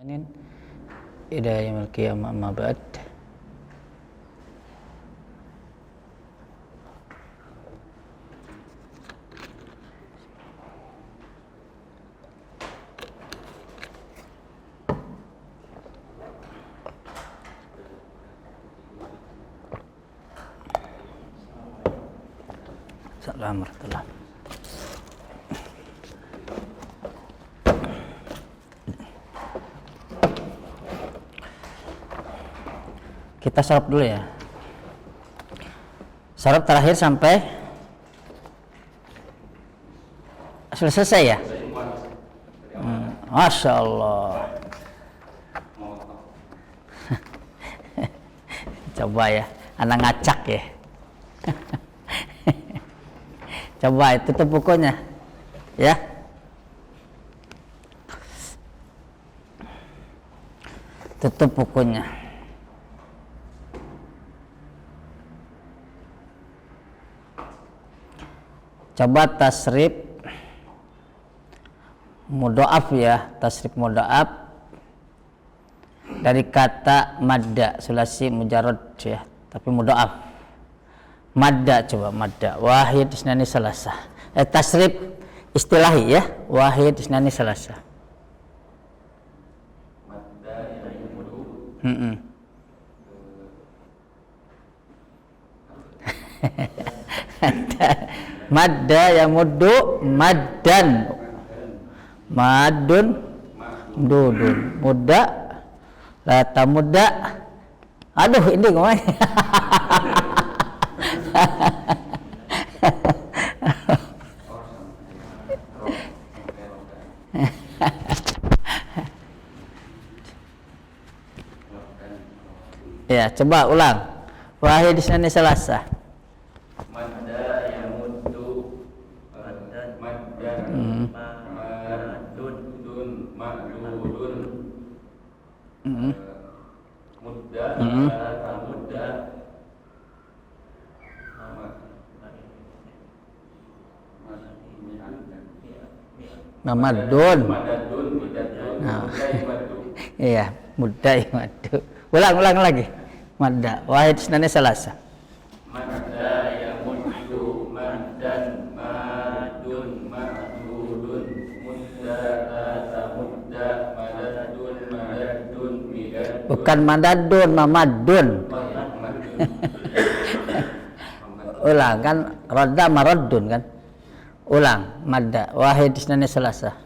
إلى يوم القيامة أما بعد. Assalamualaikum warahmatullahi wabarakatuh. Kita sarap dulu ya. Sarap terakhir sampai selesai ya. Masya Allah. Coba ya, anak ngacak ya. Coba tutup bukunya ya. Tutup bukunya. Coba tasrif mudhoaf ya, tasrif mudhoaf dari kata madda sulasi mujarrad ya, tapi mudhoaf. Madda, coba madda wahid isnani salasa. Tasrif istilahi ya, wahid isnani salasa. Madda yang madda yang muddu maddan madun dudun muda lata muda. Aduh ini gimana? Ya, coba ulang. Wahid isnani salasa. Madda yang muddu maddan madun dun madudun mudda mudda Mamadun. Nah. Iya, muda ya madu. Ulang lagi. Madda wahid isnani salasa. Madda yang muddu maddan madun madudun mudda lata mudda madadun madadun midadun. Bukan madadun, mamadun. Ulang kan, radda maradun kan. Ulang, madda wahid isnani salasa.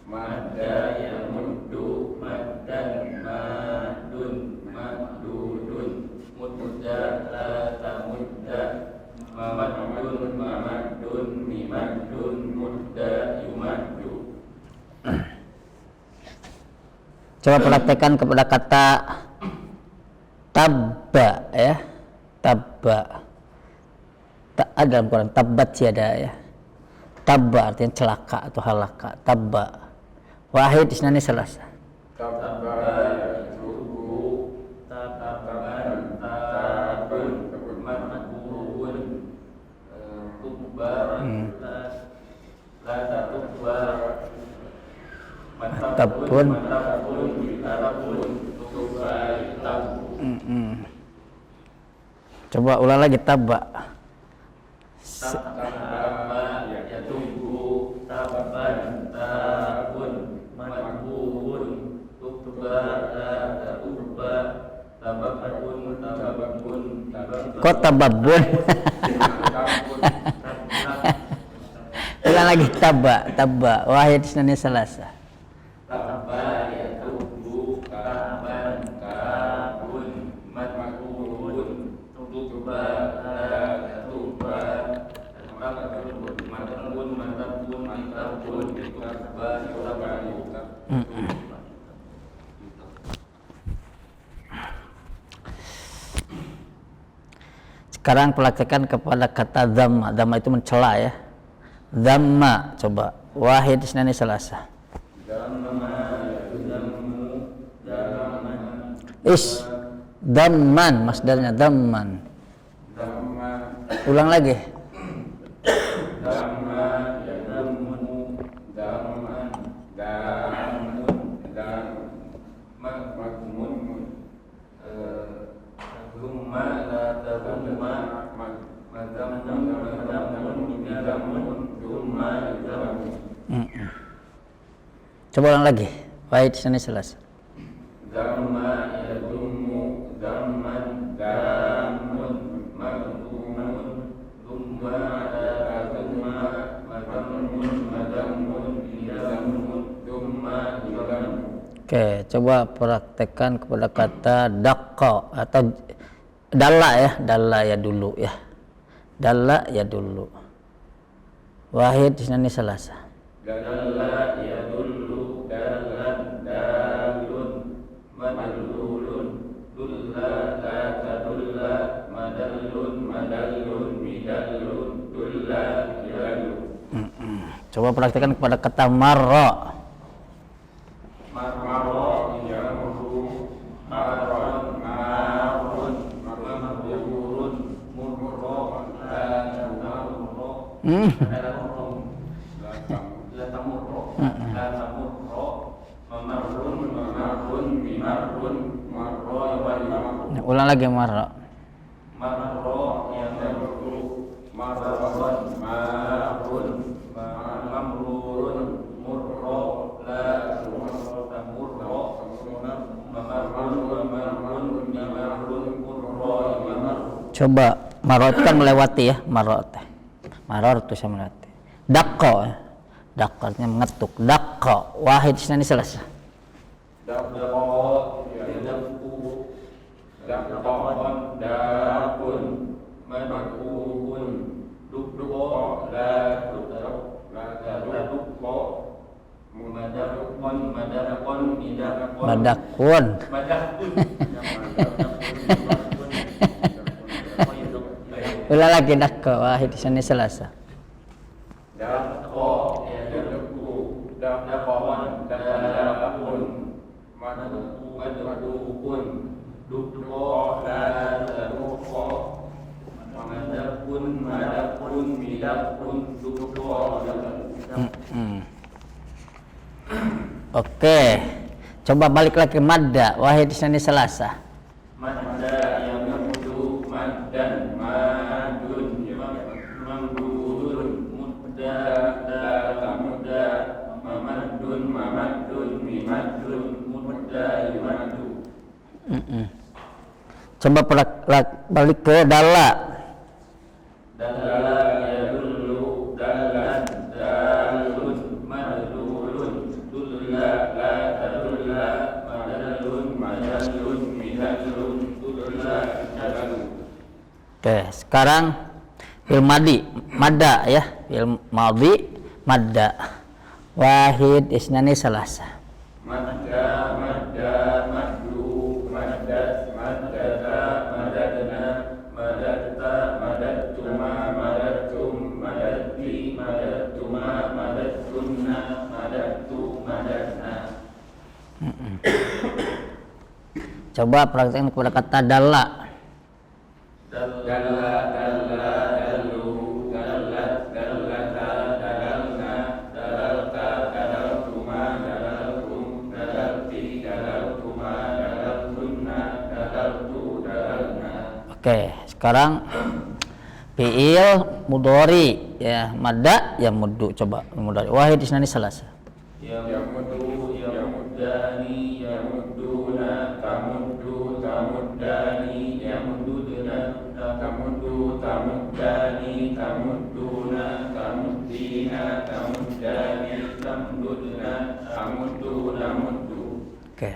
Madda yang muddu maddan madun madudun mudda lata mudda mamadun mimadun mudda yumaddu. Coba praktekkan kepada kata tabba ya. Tabba. Tak ada dalam Quran tabbat sih ada ya. Tabba artinya celaka atau halaka. Tabba wahid isnani salasa. Tabba yatubu tabban tabun matbun tubba la tatubba Tabun. tabun tubba tabun. Coba ulang lagi tabba. Tabba yatubu tabban tabun matbun tubba la tatubba tababun tababun tababun. Kok tababun? Ulang lagi tabba wahid isnani salasa. Tabba yatubu tabban tabun matbun tubba la tatubba tababun matbun tabun tubba tabun. Sekarang praktekkan kepada kata dhamma. Dhamma itu mencela ya. Dhamma, coba wahid isnani salasa. Dhamman, masdarnya dhamman. Ulang lagi. Dhamma Coba ulang lagi. Wahid isnani salasah. Damma yadumu damman damun magdumun dumma adadumma madamun madamun idamun dumma idamun. Oke, coba praktekkan kepada kata daqqa atau dalla ya, dalla ya dulu ya. Dalla ya dulu. Wahid isnani salasah. Dalla yadullu dallan dalun madlulun dulla la tadulla madallun madallun midallun dulla yadallun. Coba praktekkan kepada kata marra. Marra yamru marron marrun marrun murro la tamurro la tamurro mamarrun mamarrun mimarrun marro Nah, ulang lagi marra. marro yamru marron marrun mamrurun murro la tamurro mamarrun mamarrun mimarrun murro mimarrun. Coba marra itu kan melewati ya, marra teh. Marra itu saya melewati. Daqqa ya. Daqqa artinya mengetuk. Daqqa wahid isnani salasah. Daqqa yadaqu daqqan daqun madqun dukduqa la dukduq la dukduqa madaqun madaqun idaqun Madakun. madaqun. Ulang lagi daqqa wahid isnani salasah. Daqqa yadaqu daqqan daqun madqun dukduqa la dukduqa madaqun madaqun midaqun dukduqa. Oke. Coba balik lagi madda wahid isnani salasah. Madda yamudu maddan madun mamdudun mudda tamudda mamaddun mamaddun mimaddun mudda yumaddu. Coba balik ke dalla. Dalla yadullu dallan dalun madlulun dulla la tadulla madallun madallun midallun dulla madallun. Oke, sekarang fil madi madda ya, fil madi madda wahid isnani salasah. Madda madda maddu maddat maddata madadna madatta madattuma madattum madatti madattuma madattunna madattu madatna. Coba praktekkan kepada kata dalla. Dalla dalla dallu dallat dallata dalalna dalalta dalaltuma dalaltum dalalti dalaltuma dalaltunna dalaltu dalalna. Oke, sekarang fiil mudhari ya, madda ya muddu. Coba mudhari wahid isnani salasah. Yamuddu yamuddani yamudduna tamuddu tamuddani yamudduna tamuddu tamuddani tamudduna tamuddina tamuddani tamudduna tamuddu namuddu. Oke.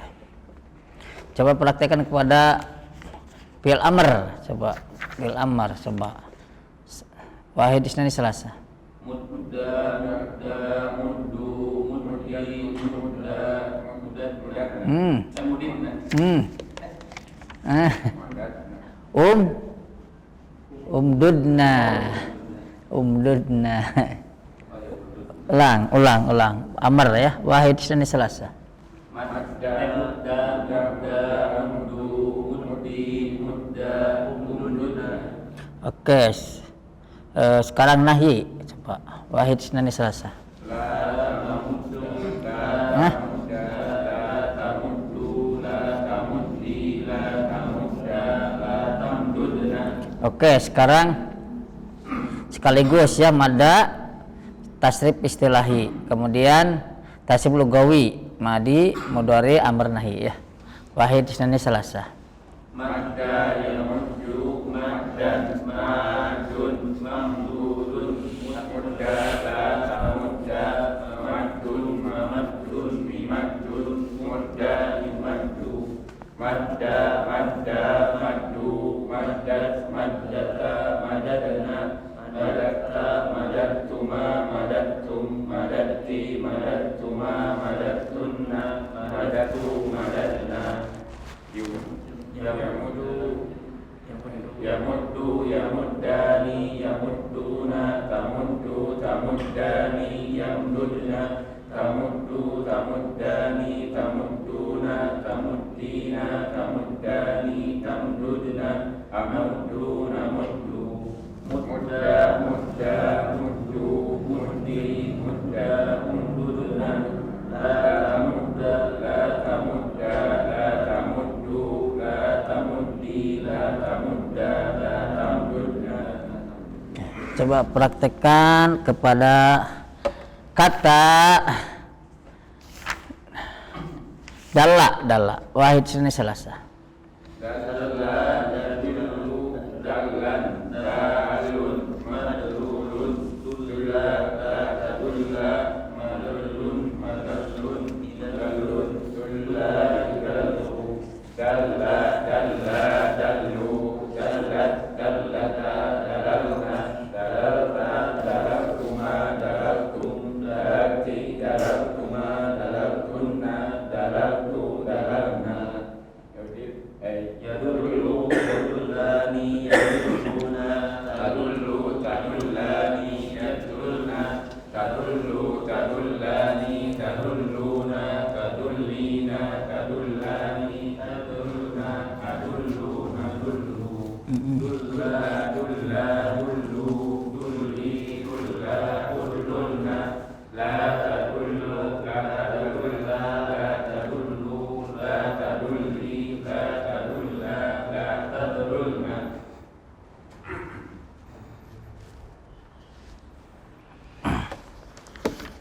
Coba praktekkan kepada fiil amr. Coba fiil amr coba. Wahid isnani salasah. Mudda mudda muddu muddi mudda muddadna mudinna Umdudna. Ulang. Amr ya. Wahid isnani salasah. Madda mudda mudda muddu muddi mudda mududna. Oke. Sekarang nahi. Coba wahid isnani salasah. La tamuddu la tamudda la tamuddu la tamuddi la tamudda la tamuddu Oke, sekarang sekaligus ya madda tasrif istilahi, kemudian tasrif lugawi, madi, mudhari, amr, nahi ya. Wahid isnani salasah. Madda yamuddu maddan madun mamdudun mudda la tamudda mamadun mamaddun mimaddun mudda mimaddu madda madda maddu maddat maddata madadna madatta madattuma madattum madatti madattuma madattunna madattu madatna yamuddu yamuddani yamudduna tamuddu tamuddani yamdudna tamuddu tamuddani tamudduna tamuddina tamuddani tamdudna amuddu namuddu mudda mudda muddu muddi mudda mududna la tamudda la tamudda la tamuddu la tamuddi la tamudda la tamdudna. Coba praktekkan kepada kata dalla. Wahid isnani salasah. Dalla dallu dallan dalun madlulun dulla tadulla madlun madlun dallun dulla dallu dalla dalla dallu dallat dallata dalalna dalalta dalaltuma dalaltum dalati dalaltuma dalaltunna dalaltu dalalna. Yadullu yadullani yadulluna tadullu tadullani yadulna tadullu tadullani tadulluna tadullina tadullani tadulna adullu nadullu dulla dulla dullu dulli dulla dullunna la tadullu la tadulla la tadullu la tadulli la tadulla la tadulluna.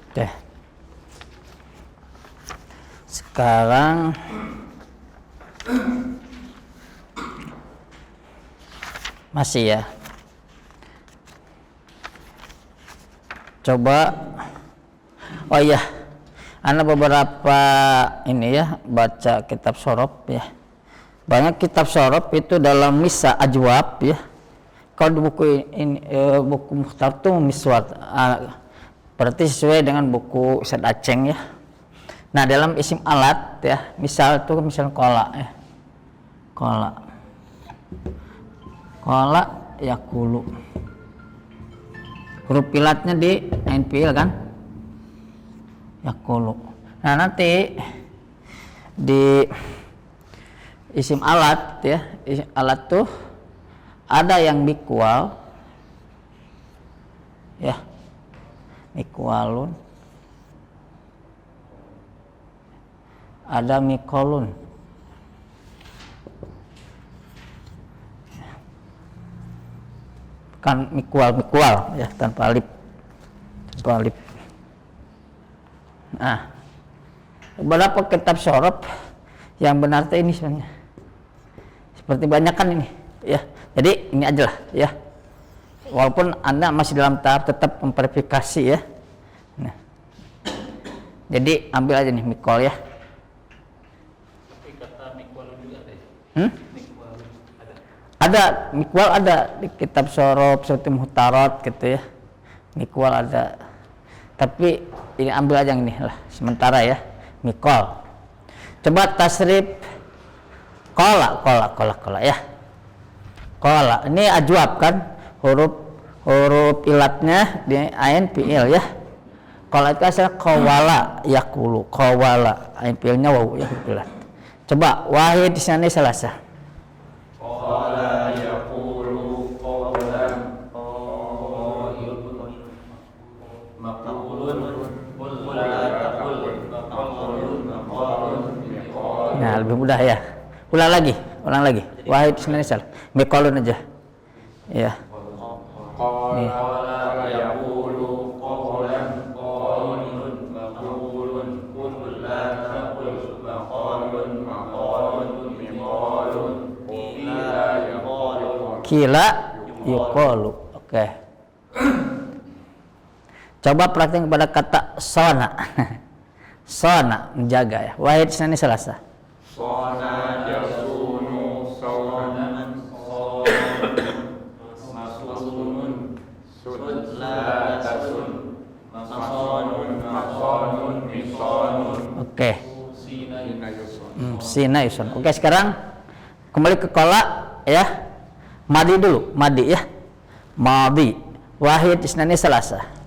Oke. Sekarang masih ya. Coba. Oh iya. Ana beberapa ini ya baca kitab sorof ya. Banyak kitab sorof itu dalam misa ajwab ya. Kalau di buku ini buku Mukhtar tuh miswar. Berarti sesuai dengan buku Ustaz Aceng ya. Nah dalam isim alat ya, misal tuh misal kola ya, kola yakulu, huruf pilatnya di ain fiil kan, yakulu. Nah nanti di isim alat ya, isim alat tuh ada yang mikwal ya, mikwalun, ada mikolun, kan mikwal ya tanpa alif, Nah beberapa kitab sorof yang benar ini sebenarnya seperti banyak kan ini ya, jadi ini aja lah ya, walaupun Anda masih dalam tahap tetap memverifikasi ya. Nah, jadi ambil aja nih mikol ya. Tapi kata mikwal juga ada ya? Mikwal ada? Ada, mikwal ada di kitab sorof seperti muhtarat gitu ya, mikwal ada. Tapi ini ambil aja yang ini lah sementara ya, mikol. Coba tasrif kola ya. Kola ini ajwab kan, huruf ilatnya di ain fiil ya. Kola itu asal kawala yakulu, kawala ain fiilnya wawu ya ilat. Coba wahid di sana salasah. Qala yaqulu qawlan maqulun qul la taqul maqulun maqulun. Nah lebih mudah ya. Ulang lagi. Wahid di sana salah. Mikolun aja. Ya. Qala yaqulu qawlan qailun maqulun qul la taqul maqalun maqalun miqalun qila yaqulu. Kila yuqalu. Oke. Coba perhatikan kepada kata sona. Sona, menjaga ya. Wahid isnani salasa. Sona yasunu sawanan masunun sudlatasun masonun masonun misonun. Oke. Sina yusun. Sina yusun. Oke, sekarang kembali ke qala ya. Madi dulu, madi ya. Madi. Wahid isnani salasa.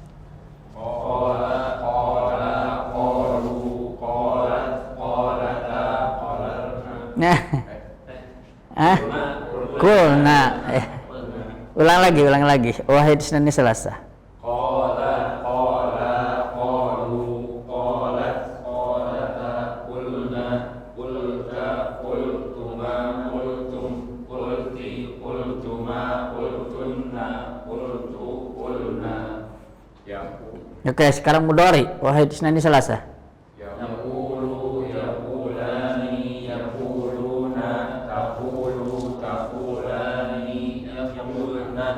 Nah, kulna. Ulang lagi. Wahid isnani salasa. Qala qalu qalat qalata qulna qulta qultuma qultum qulti qultuma qultunna qultu qulna. Oke, sekarang mudhari. Wahid isnani salasa. Yaqulu yaqulani yaquluna taqulu taqulani yaquluna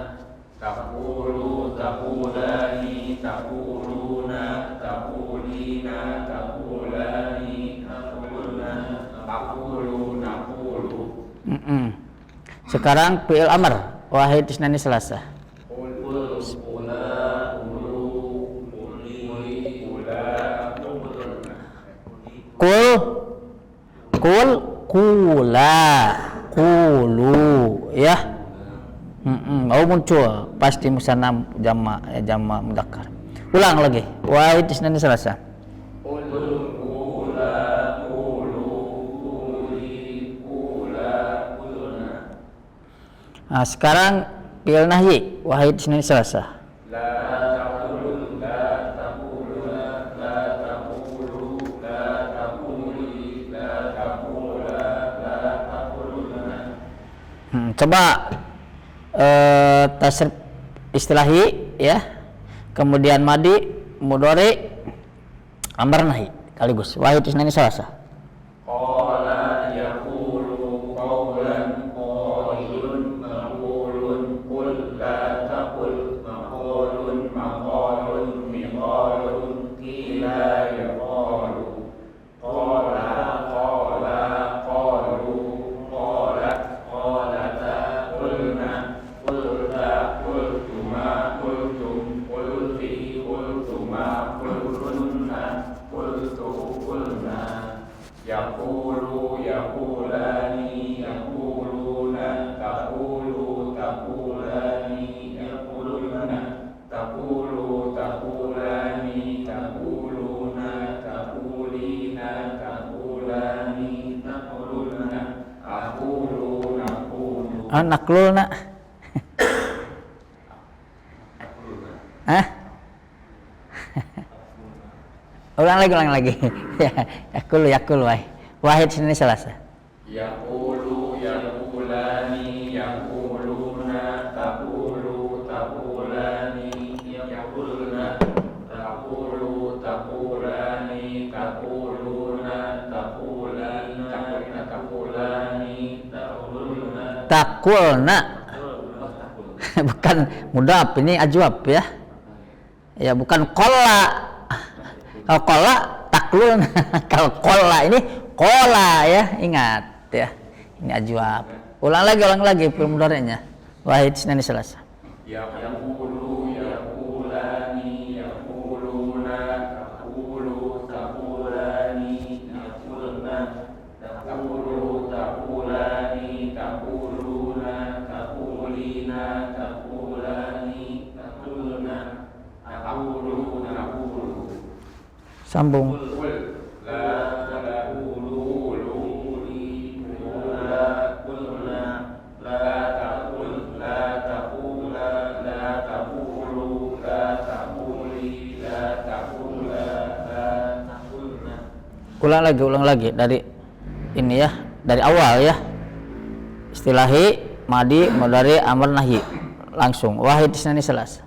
taqulu taqulani taquluna taqulina taqulani taquluna taqulu naqulu. Sekarang fi'il amr. Wahid isnani salasa. Kul kula kulu ya. Oh muncul pasti musanna jama ya, jama mudzakkar. Ulang lagi. Wahid isnani salasa. Nah, sekarang fi'il nahyi. Wahid isnani salasa. Coba tasrif istilahi ya, kemudian madi, mudhari, amr nahi sekaligus. Wahid isnani salasa. Qala yaqulu qawlan qailun maqulun qul la taqul maqulun maqalun miqalun qila yaqalu. Qala qalu qalat qalata qulna qulta qultuma qultum qulti qultuma qultunna qultu qulna. Yaqulu yaqulani yaquluna taqulu taqulani yaquluna taqulu taqulani taquluna taqulina taqulani taquluna aqulu naqulu. Naklulna. Ulang lagi. Yakul wahid. Wahid isnani salasa. Yaqulu yaqulani yaquluna taqulu taqulani yaquluna taqulu taqulani taquluna taqulina taqulani taquluna. Takulna. Bukan mudhaf, ini ajwab ya. Ya bukan qalla. Kalau qalla taklun. Kalau qalla ini qala ya, ingat ya. Ini ajwab. Ulang lagi fi'il mudhari'nya. Wahid isnani salasa. Yaqulu yaqulani yaquluna taqulu taqulani yaqulna taqulu taqulani taquluna taqulina taqulani taqulna aqulu naqulu. Sambung. La taqulu luli la qulna la taqul la taqula la taqulu la taquli la taqula la taqulna. Ulang lagi dari ini ya, dari awal ya. Istilahi, madi, mudhari, amr, nahyi. langsung. Wahid isnani salasa.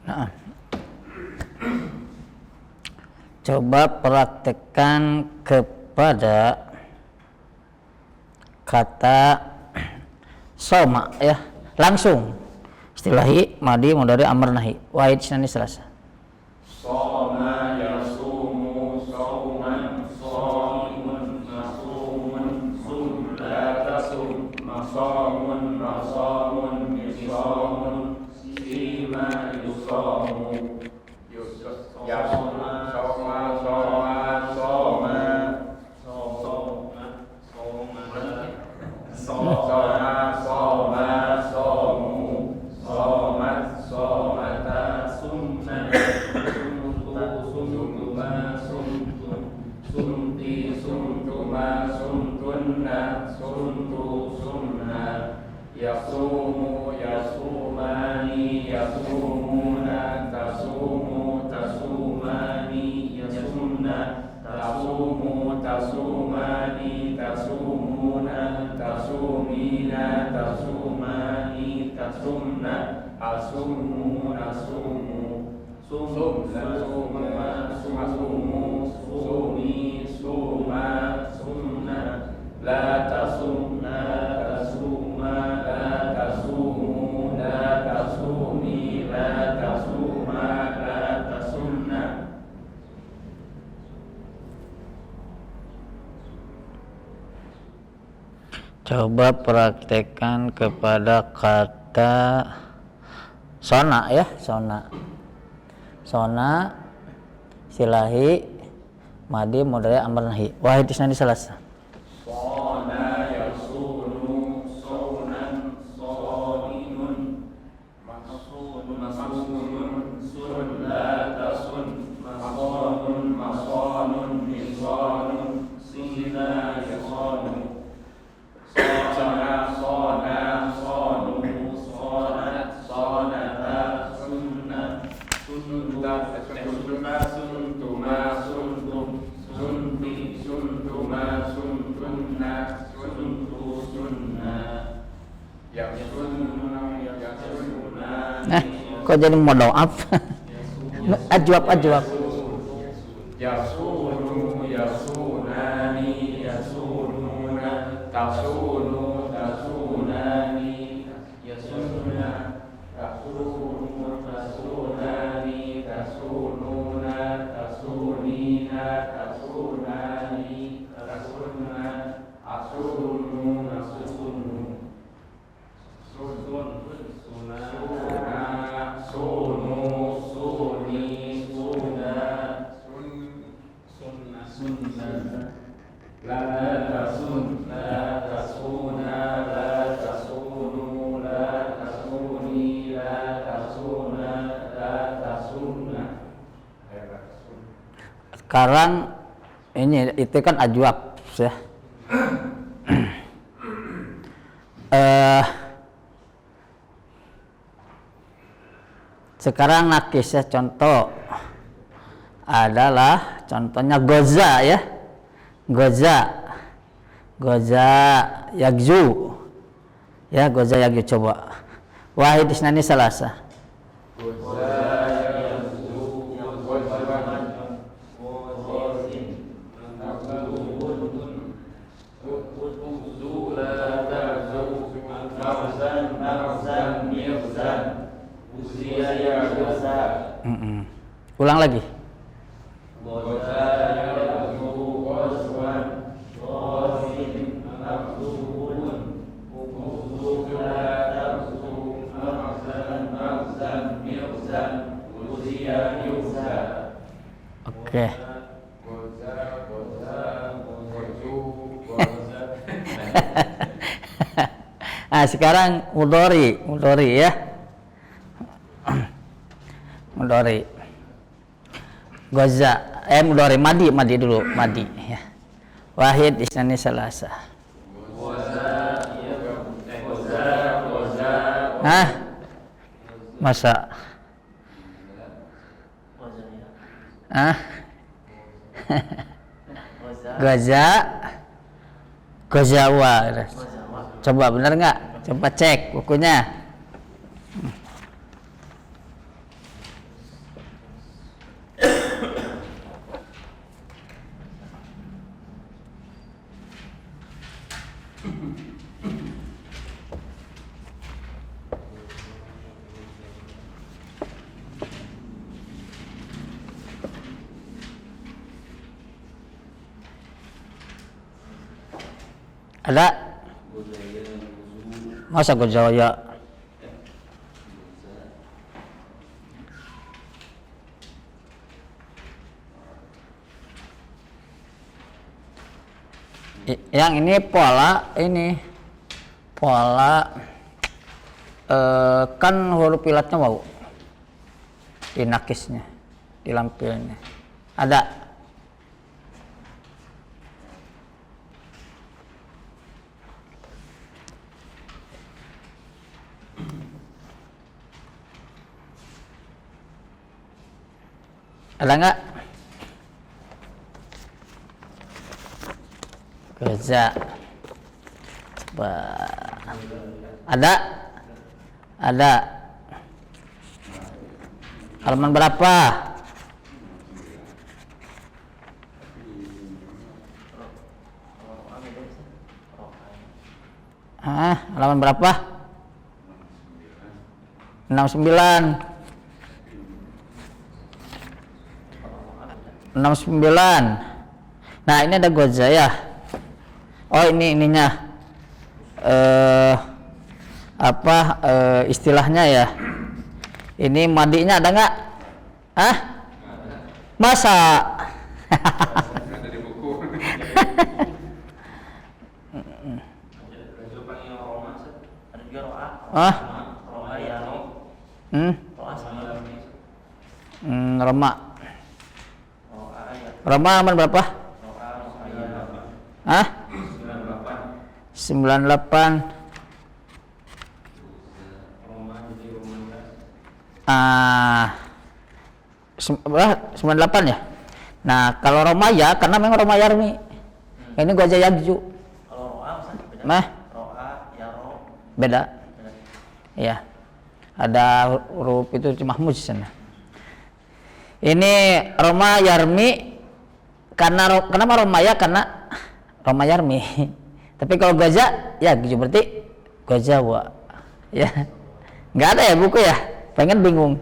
Nah, coba praktekkan kepada kata soma ya, langsung. Istilahi madi mudhari amr nahi. Wahid isnani salasa. Soma yasumu sauman saimun masumun sum la tasum masamun masamun misamun sima yusamu yasuma soma soma soma soma soma soma somu somat somata sumna sumtuma sumtum sumti sumtuma sumtunna sumtu sumna yasumu yasumani yasumuna tasumu tasumani yasumna tasumu tasumani tasumuna tasumina tasumani tasumna asumu asumu sum suma sumu sumi suma sumna la tasumna tasuma la tasumu la tasumi la tasuma la tasumna. Coba praktekkan kepada kata sona ya, sona. Sona silahi madi mudhari amr nahi. Wahid isnani salasa. Sona yasunu saunan saimun masunun sun la tasun masanun masanun misanun sina yasanu sona sona sonu sonat sonata sunna sunta suntuma suntuma suntum sunti suntuma suntunna suntu sunna yasunna yasunna. Nah, kok jadi modhoaf? Ajwab Yasunu yasunani yasununa tasunu tasunani yasunna tasunu tasunani tasununa tasunina tasunani tasunna asunu asunu sunun suna sunu suni suna sunna la tasun la tasuna la tasunu la tasuni la tasuna la tasunna. Sekarang ini itu kan ajwab ya. Sekarang nakis ya, contoh adalah contohnya goza ya, goza yagzu ya, goza yagzu. Coba wahid isnani salasa. Ulang lagi. Goza yagzu ghazwan ghazin maghzubun ughzub la taghzu maghzan maghzan mighzan uziya yuza. Oke. Goza goza gozu goza. Nah, sekarang mudhari ya. Mudhari. Goza, mudhari madi dulu, madi ya. Wahid isnani salasa. Goza goza. Hah? Masa? Hah? Goza, gozawa. Coba benar nggak? Coba cek bukunya. Ada? Masa gojaya? Yang ini pola kan huruf ilatnya wow, di nakisnya, di lampirannya ada. Ada nggak? Goza. Coba. Ada? Ada. Halaman berapa? Halaman berapa? 69. 69. Nah, ini ada goza ya. Oh, ini ininya. Istilahnya ya. Ini madinya ada nggak? Hah? Masa? Ada di buku. Ada juga roa. Ah? Roa ya no. Roa sama. Roma. Roa ya. Roma halaman berapa? Roa ya. Hah? 98. Berapa? 98 ya. Nah, kalau Romaya karena memang Roma Yarmi. Ini gua aja Yagju. Kalau roa misalnya beda. Nah, Roa ya ro. beda. Ya. Ada huruf itu Mahmud di sana. Ini Roma Yarmi karena kenapa Romaya? Karena Roma Yarmi. Tapi kalau Gaza ya gitu berarti Gazawa. Ya. Enggak ada ya buku ya? Pengen bingung.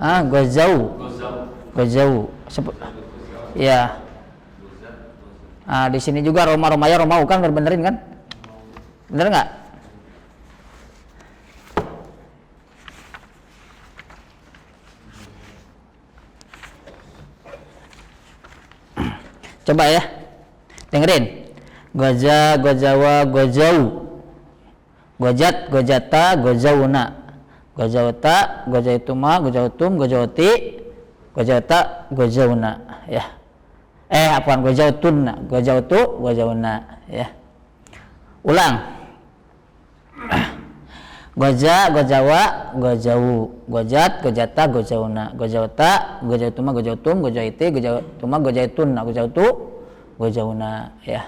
Gozau. Ya. Di sini juga Romaya Romau kan benerin kan? Bener nggak? Coba ya, dengerin. Goza, gozawa, gozau. Gojat, gojata, gozauna. Gojauta, gojaituma, gojautum, gojauti, gojauta, gojauna. Ya. Apaan gojautunna, gojautu, gojauna. Ya. Ulang. Goja, gojawa, gojau. Gojat, gojata, gojauna. Gojauta, gojautuma, gojautum, gojaiti, gojautuma, gojaitunna, gojautu, gojauna. Ya.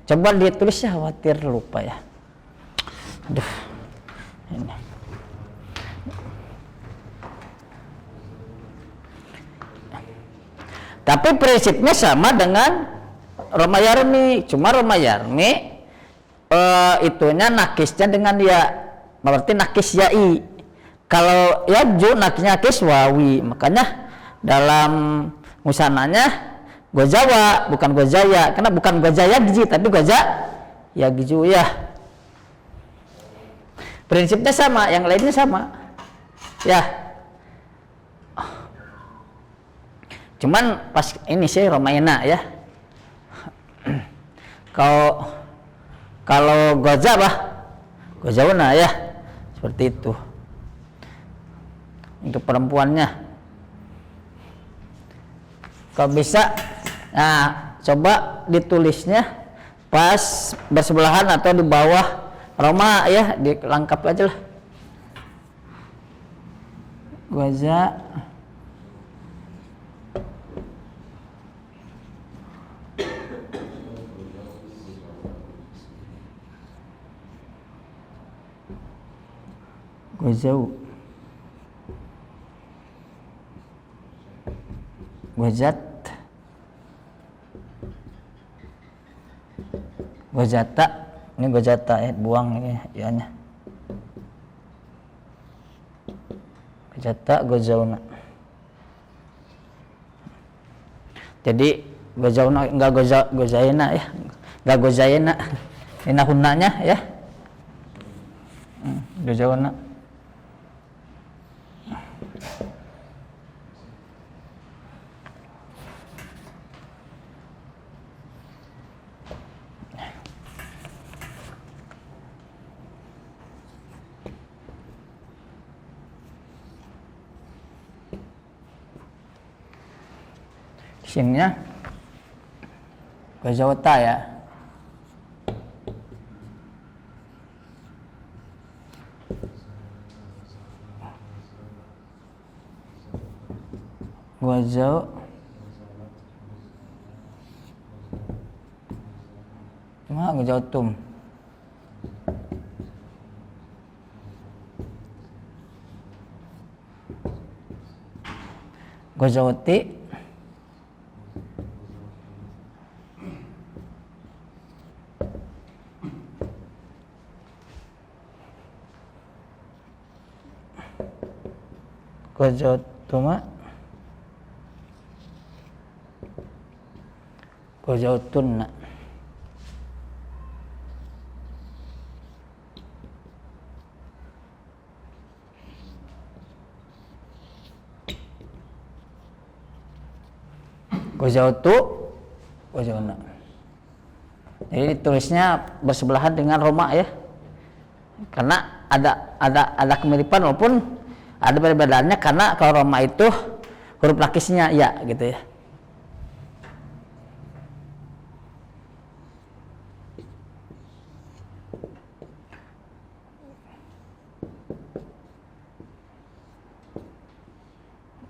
Coba ditulis ya, khawatir lupa ya. Aduh. Ini. Tapi prinsipnya sama dengan Roma Yarmi, cuma Roma Yarmi itunya nakisnya dengan ya, berarti nakis ya'i. Kalau yagju nakis wawi, makanya dalam musananya gojawa bukan gojaya, karena bukan gojaya giji tapi goja yagju ya. Prinsipnya sama, yang lainnya sama ya. Cuman pas ini sih Romaina ya. Kalau goza bah gojauna ya, seperti itu untuk perempuannya. Kalau bisa, nah coba ditulisnya pas bersebelahan atau di bawah Roma ya, dilengkap aja lah. Goza Gozau Gozat Gozata, ini gozata ya, buang ini ya nya. Gozata gozauna. Jadi gozauna enggak gozaina ya. Enggak gozaina. Ini hunanya ya. Gozauna. Sininya gozawata ya. Gozau cuma gozautum. Gozawati Gozautuma Gozautunna. Gozautu Gozauna. Jadi tulisnya bersebelahan dengan Roma ya, karena ada kemiripan walaupun ada perbedaannya, karena kalau Roma itu huruf lakisnya ya gitu ya.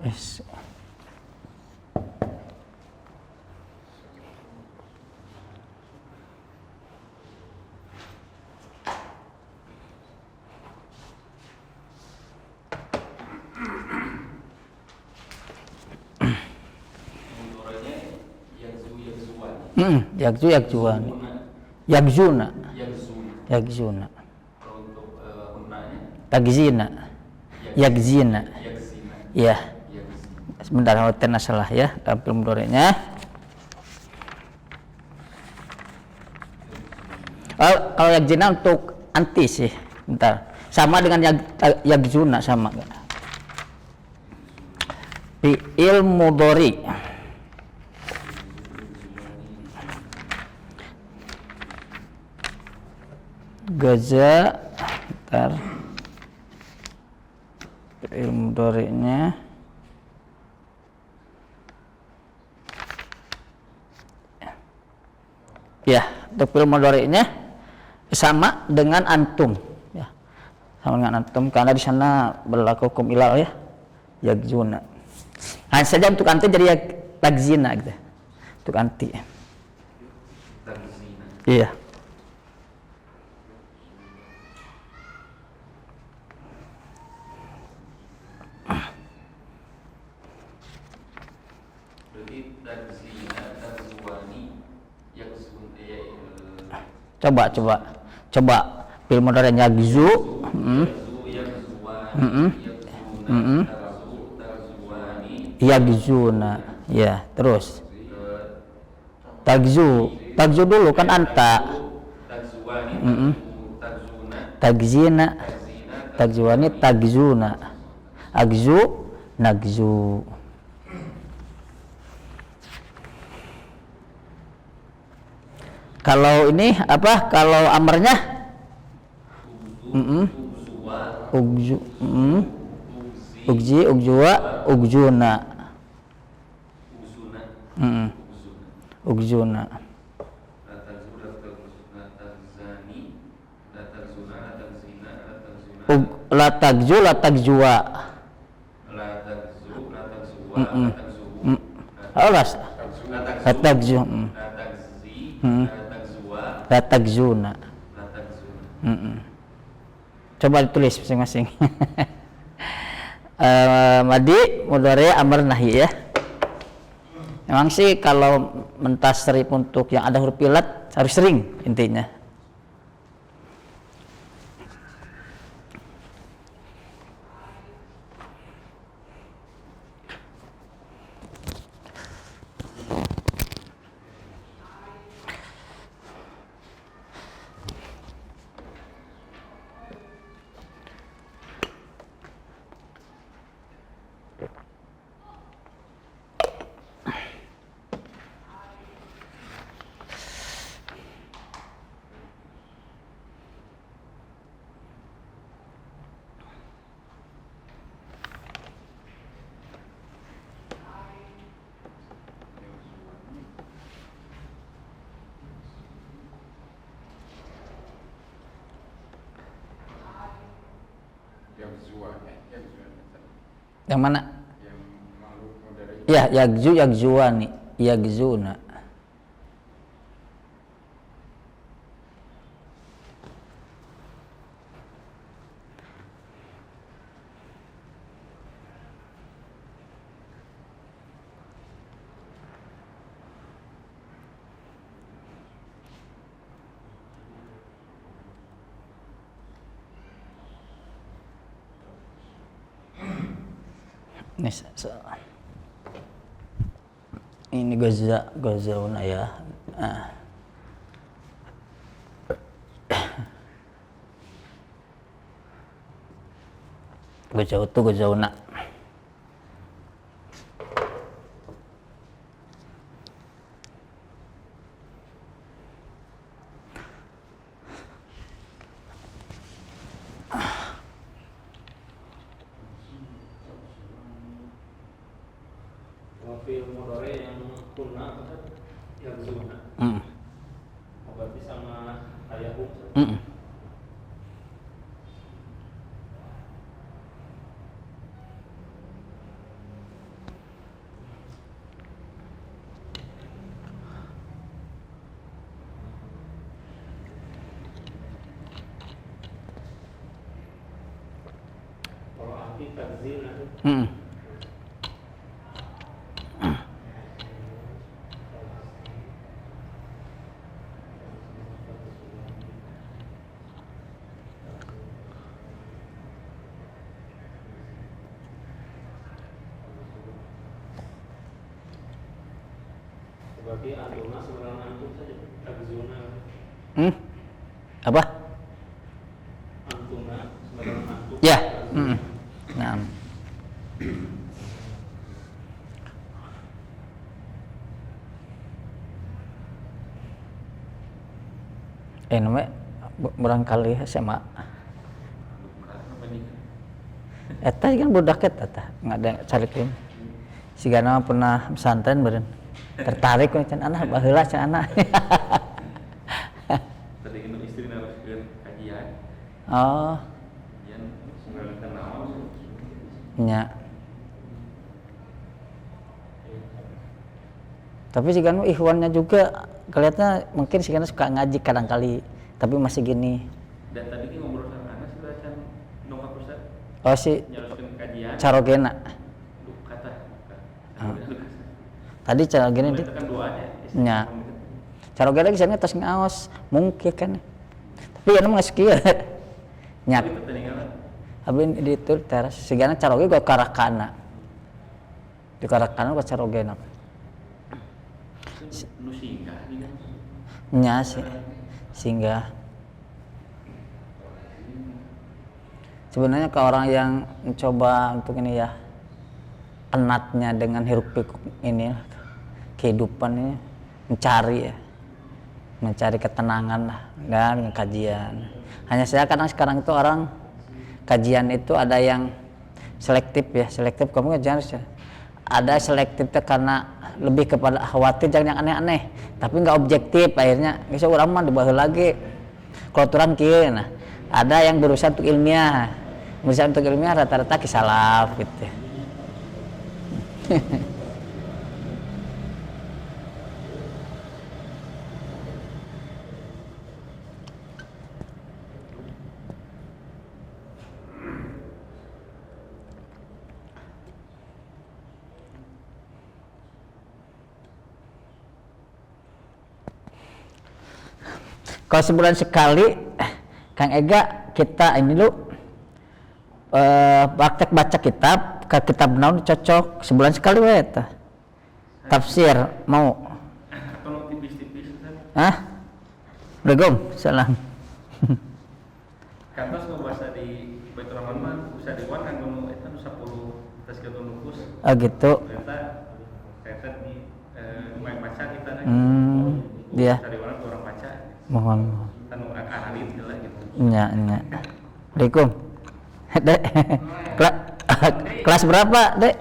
Yes. Yagzu yagzuan. Yagzuna. Yagzuna. Kalau untuk hunanya Tagzina. Yagzina. yaksina. Ya. Yaksina. Sebentar, hotelnya salah ya dalam film mudhari'nya. Kalau yagzina untuk anti sih. Bentar. Sama dengan yagzuna sama. Fi'il mudhari. Gaza, ntar ilmu mudhari'nya ya, untuk ilmu mudhari'nya sama dengan antum ya, sama dengan antum karena di sana berlaku hukum ilal ya, yagzuna. Hanya saja untuk anti jadi yagzina gitu, untuk anti. Tagzina. Iya. Berarti tagzina, tagzuani, yaksun Coba Coba fil mudhari yagzu. Yagzuna. Ya, terus. Tagzu dulu kan anta. Tagzina. Tagzuani tagzuna. Agzu nagzu. Kalau ini apa? Kalau amarnya? Ugzu. Ugzi, ugzua, ugzuna. Ugzuna. La tagzu, la tagzua. Alas. La tagzu. La tagzuna. Coba ditulis masing-masing. Madi, mudhari, amr, nahi ya. Memang sih kalau mentasrif untuk yang ada huruf ilat harus sering intinya. Yang mana? Yang makhluk mudhari. Ya, yagzu, yagzuani, yagzuna. Ini gozauna ya. Gozautu, gozauna. Fil mudhari yang kunna kan yagzuna. Berarti sama ayahu. Kalau anti takzina itu berarti antuna sebenarnya antum saja takzuna. Apa? Antuna sebenarnya antum. Ya. Nah. Namanya barangkali SMA. Eta kan budak eta nggak ada carikin. Si Gana pernah pesantren beren tertarik kan anak baheula can anak. Tadi itu istri naraskeun kajian. Oh. Kajian ngarakeun naon? Nya. Tapi si Gana ikhwannya juga kelihatannya mungkin si Gana suka ngaji kadang-kali, tapi masih gini. Dan tadi ki ngobrol sama anak sebenarnya nongak Ustaz. Oh si Nyaroskeun kajian. Carogena. Duh kata. Tadi Carogena di Kan doanya. nya. Carogena di sana tos ngaos mungkin kan. Tapi anu mah geus kieu. Nyat. Itu peninggalan. Abi di itu teras sigana caroge gua karakana. Di karakana gua carogena. Nu singgah gitu. Nya sih. Singgah. Sebenarnya ke orang yang mencoba untuk ini ya penatnya dengan hiruk pikuk ini kehidupan ini mencari ketenangan lah dan kajian. Hanya saya kadang sekarang itu orang kajian itu ada yang selektif kamu jangan ada selektifnya karena lebih kepada khawatir jangan yang aneh-aneh tapi nggak objektif akhirnya bisa orang mah dibahas lagi kalau turun kieu nah ada yang berusaha untuk ilmiah rata-rata kisalaf gitu. Kalau sebulan sekali, Kang Ega kita ini lu praktek baca kitab, ke kitab naon cocok sebulan sekali we eta. Tafsir mau. Kalau tipis-tipis kan. Hah? Begum, salam. Kantos kok bahasa di Baitur Rahman mah bisa diwan kan nu eta nu 10 tazkiyatun nufus. Ah gitu. Eta di main baca kita nih. Dia. Dari mana tuh orang baca. Mohon. Tanu analit lah gitu. Nya. Assalamualaikum. Dek. Kelas berapa, Dek?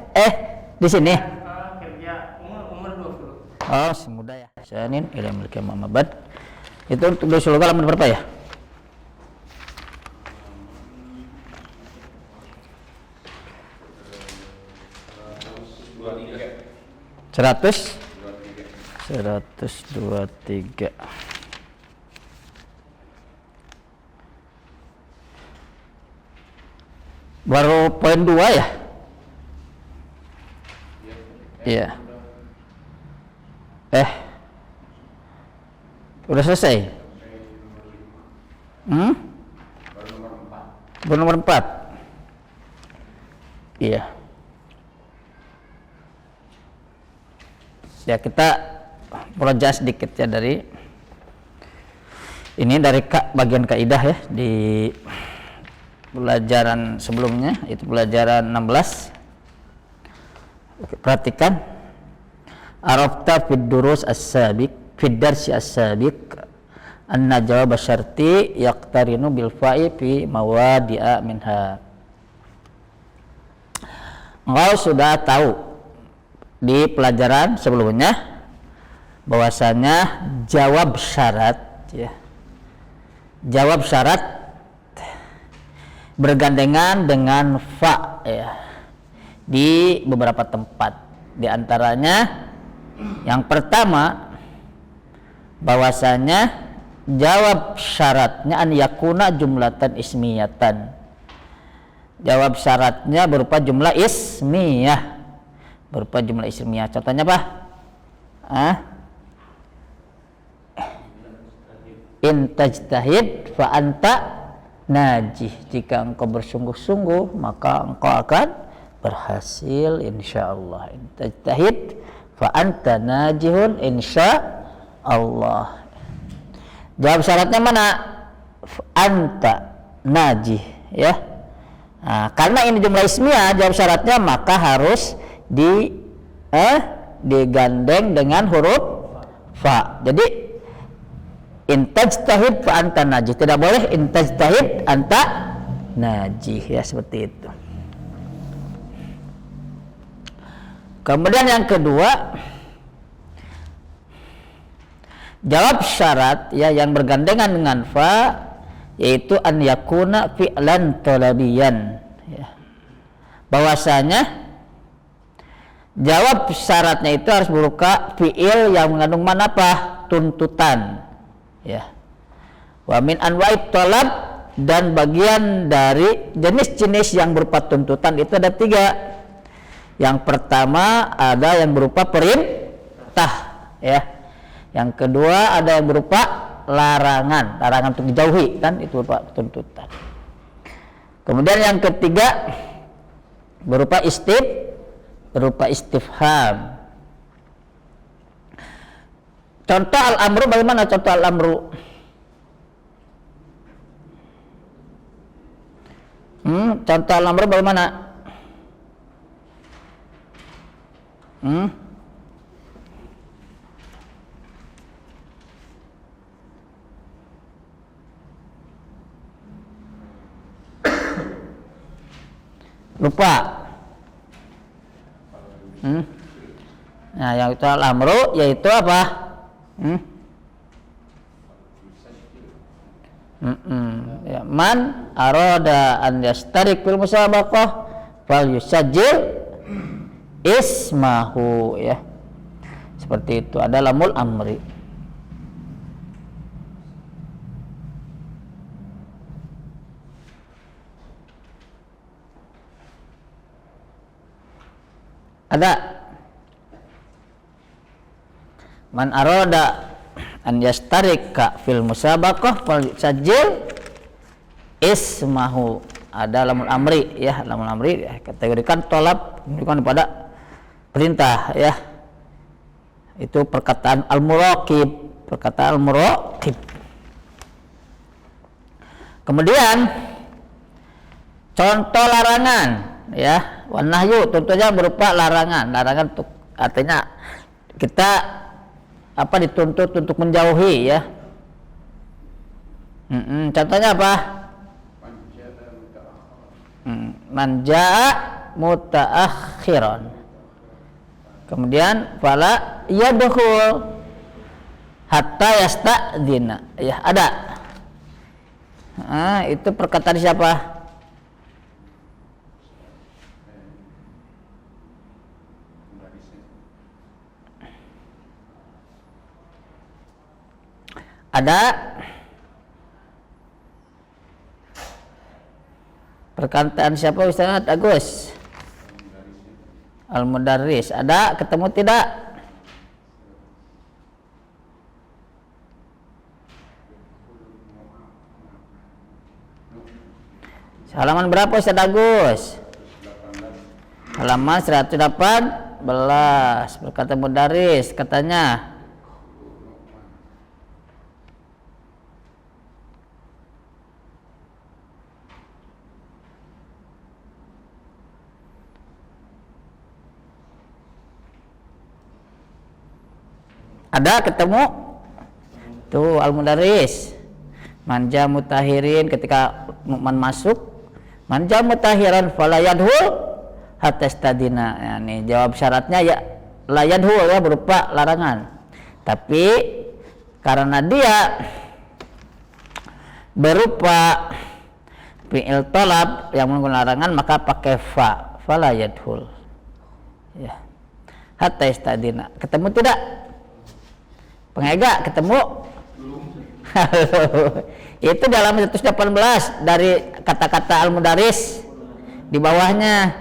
Di sini. Kerja umur 20. Oh, si muda ya. Sanin ilmu Muhammad. Itu untuk dosa halaman berapa ya? Seratus 123. Baru poin 2 ya? Iya. Udah selesai? Baru nomor 4. Iya. Ya kita belajar sedikit ya dari ini dari bagian kaidah ya di pelajaran sebelumnya itu pelajaran 16. Oke, perhatikan arafta fid durus as-sabiq fid darsi as-sabiq anna jawab syarti yaqtarinu bil fa'i fi mawadi'a minha. Engkau sudah tahu di pelajaran sebelumnya bahwasanya jawab syarat ya. Jawab syarat bergandengan dengan fa ya di beberapa tempat, di antaranya yang pertama bahwasanya jawab syaratnya an yakuna jumlatan ismiyatan. Jawab syaratnya berupa jumlah ismiyah. Contohnya apa? In tajtahid fa anta najih. Jika engkau bersungguh-sungguh maka engkau akan berhasil insyaallah. In tajtahid fa anta najihun insyaallah. Jawab syaratnya mana? Anta najih ya. Nah, karena ini jumlah ismiyah jawab syaratnya maka harus digandeng dengan huruf fa. Jadi intajtahid fa anta najih, tidak boleh intajtahid anta najih ya, seperti itu. Kemudian yang kedua, jawab syarat ya yang bergandengan dengan fa yaitu an yakuna fi'lan talabiyan ya. Bahwasanya jawab syaratnya itu harus berupa fi'il yang mengandung mana apa? Tuntutan ya. Wa min anwa'it talab, dan bagian dari jenis-jenis yang berupa tuntutan itu ada 3. Yang pertama ada yang berupa perintah ya. Yang kedua ada yang berupa larangan, larangan untuk dijauhi, kan itu berupa tuntutan. Kemudian yang ketiga berupa istifham. Contoh al-amru, bagaimana contoh al-amru? Contoh al-amru bagaimana? Lupa. Nah, yang itu al-amru yaitu apa? Ya, man arada an yastarik fil musabaqah fal yusajjil ismahu, ya. Seperti itu, ada lamul amri. Ada man arada an yastarika fil musabaqah fal yusajjil ismahu, ada lamul amri, ya. Lamul amri ya, kategorikan tolab menunjukkan pada perintah, ya. Itu perkataan al-muraqib, perkataan al-muraqib. Kemudian contoh larangan, ya. Wan nahyu tentunya berupa larangan. Larangan untuk artinya kita dituntut untuk menjauhi, ya. Contohnya apa? Manjaa mutaakhiran. Kemudian fala yadkhul hatta yasta'dzina. Ya, ada. Itu perkataan siapa? Ada perkataan siapa Ustaz Agus? Al-Mudarris. Ada, ketemu tidak? Halaman berapa Ustaz Agus? Halaman 118. Berkata Mudarris, katanya ada, ketemu tuh al-mudarris. Manja mutahirin, ketika man masuk, manja mutahiran fala yadhul hatta stadina. Ya, nih jawab syaratnya ya la yadhul, ya, berupa larangan. Tapi karena dia berupa fi'il talab yang menggunakan larangan, maka pakai fala yadhul, ya, hatta stadina. Ketemu tidak? Pengega ketemu? Itu dalam 118 dari kata-kata al-mudarris di bawahnya.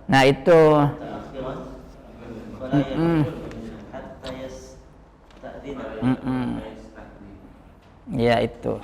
Nah, itu. Ya, itu.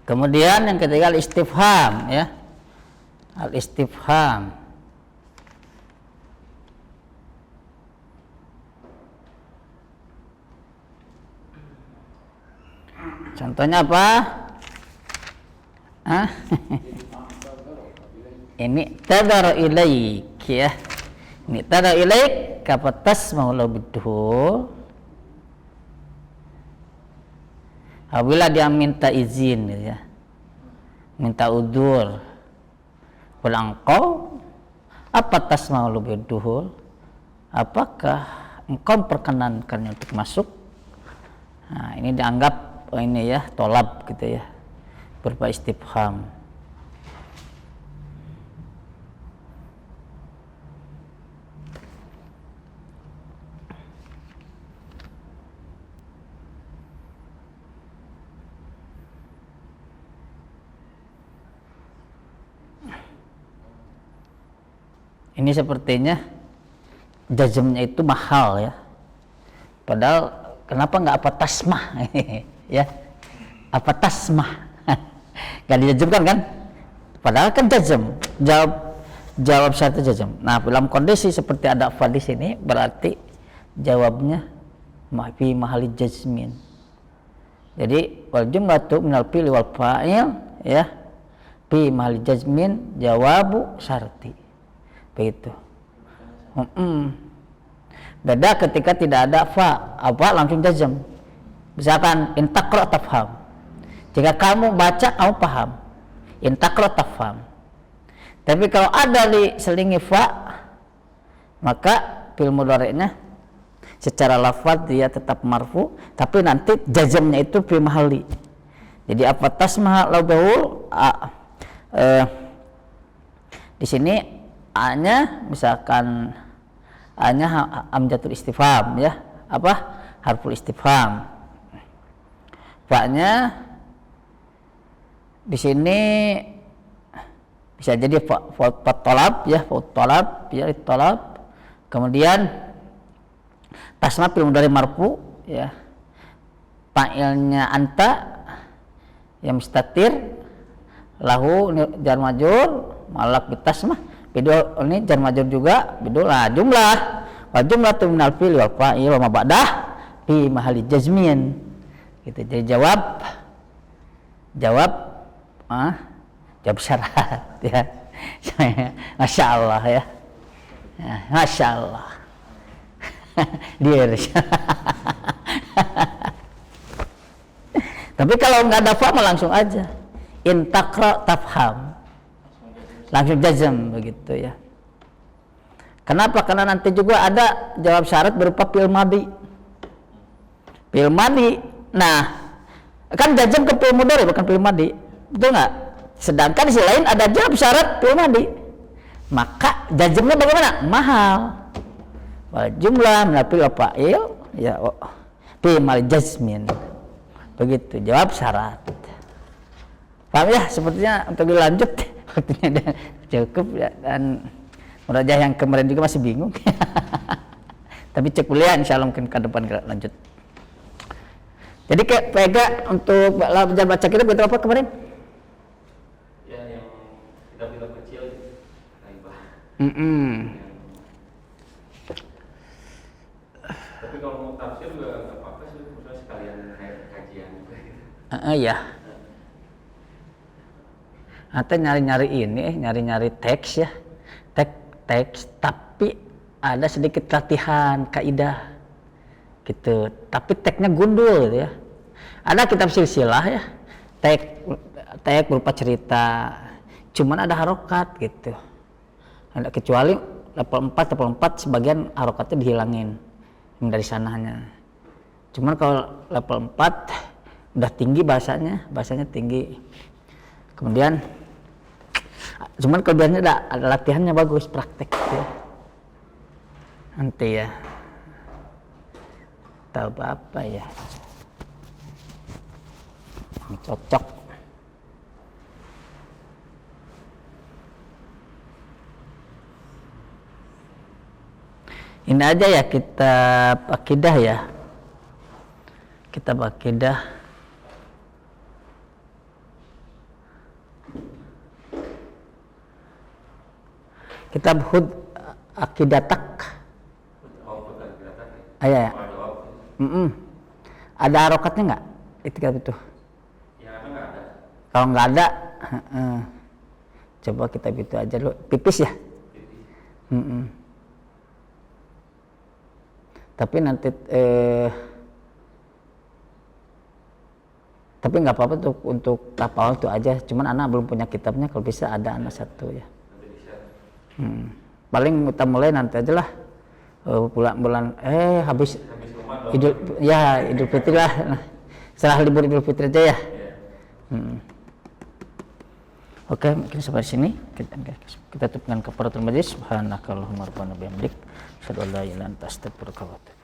Kemudian yang ketiga al-istifham ya. Al-istifham. Contohnya apa? Hah? Ini tadar ilaik ya. Ini tadar ilaik kapatas maulau biduhul. Apabila dia minta izin ya. Minta udur. Pulang engkau apa tasmaulu biduhul? Apakah engkau perkenankannya untuk masuk? Nah, ini dianggap ini ya tolab gitu ya, berupa istifham. Ini sepertinya jazmnya itu mahal ya, padahal kenapa nggak apa tasmah ya, apa tasmah nggak dijazmkan kan, padahal kan jazm, jawab syarat jazm. Nah, dalam kondisi seperti ada fa di sini berarti jawabnya fi mahali jazmin. Jadi wal jumlatu minal fi'li wal fa'il ya fi mahali jazmin jawabu syarti begitu. Beda ketika tidak ada fa, apa langsung jazm. Misalkan intaqra tafham. Jika kamu baca kamu paham. Intaqra tafham. Tapi kalau ada diselingi fa, maka fi'il mudhari'nya secara lafaz dia tetap marfu, tapi nanti jazmnya itu fi mahali. Jadi apa tasmah lahu di sini A-nya misalkan A-nya hamzatul istifham ya, apa harful istifham. Fa-nya di sini bisa jadi fa tolab ya, fa tolab ya, tolab. Kemudian tasma fi'il mudhari marfu ya, fa'ilnya anta yang mustatir, lahu jar majrur malak bitasmah. Bidul ini jar majrur juga, bidul lah jumlah. Wa jumlatu minal fi'li wal fa'il wa ma ba'dah fi mahali jazmin. Gitu. Jadi jawab syarat ya. Masya Allah ya. Masya Allah. Dia. Tapi kalau nggak ada fa langsung aja. Intaqra tafham. Langsung jazm begitu ya. Kenapa? Karena nanti juga ada jawab syarat berupa fi'il madhi. Fi'il madhi. Nah, kan jazm ke fi'il mudhari bukan fi'il madhi. Betul nggak? Sedangkan di sisi lain ada jawab syarat fi'il madhi. Maka jazmnya bagaimana? Mahal. Wal jumlah min fi'il fa'il ya fi mal jazmin. Begitu jawab syarat. Paham ya? Sepertinya untuk dilanjut waktunya udah cukup ya, dan murajah yang kemarin juga masih bingung. Tapi cek kuliah insyaallah mungkin ke depan lanjut. Jadi kayak pega untuk belajar baca kita betul apa kemarin? Ya yang kita kecil naibah. Tapi kalau mau tafsir juga nggak apa-apa sih, misalnya sekalian kajian juga gitu. Ya. Atau nyari-nyari teks ya, teks tapi ada sedikit latihan kaidah gitu, tapi teksnya gundul gitu ya. Ada kitab silsilah ya, teks berupa cerita, cuman ada harokat gitu. Ada kecuali level 4 sebagian harokatnya dihilangin dari sananya. Cuman kalau level 4 udah tinggi bahasanya tinggi. Kemudian cuman kelebihannya ada latihannya bagus, praktek gitu ya. Nanti ya tahu apa ya yang cocok. Ini aja ya kitab akidah ya, kitab akidah. Kitab Hud Akidatak. Ya. Ada harokatnya nggak? Kitab itu? Ya nggak ada. Kalau nggak ada, coba kitab itu aja dulu. Pipis ya? Tapi nanti tapi nggak apa-apa tuh untuk tahap awal itu aja. Cuman anak belum punya kitabnya, kalau bisa ada anak satu ya. Paling kita mulai nanti aja lah. Bulan habis Idul Fitri lah. Setelah libur Idul Fitri aja ya. Oke, mungkin sampai sini kita tutup dengan kafaratul majlis. Subhanakallahumma rabbana bihamdik, asyhadu an la ilaha illa anta astaghfiruka wa atubu ilaik.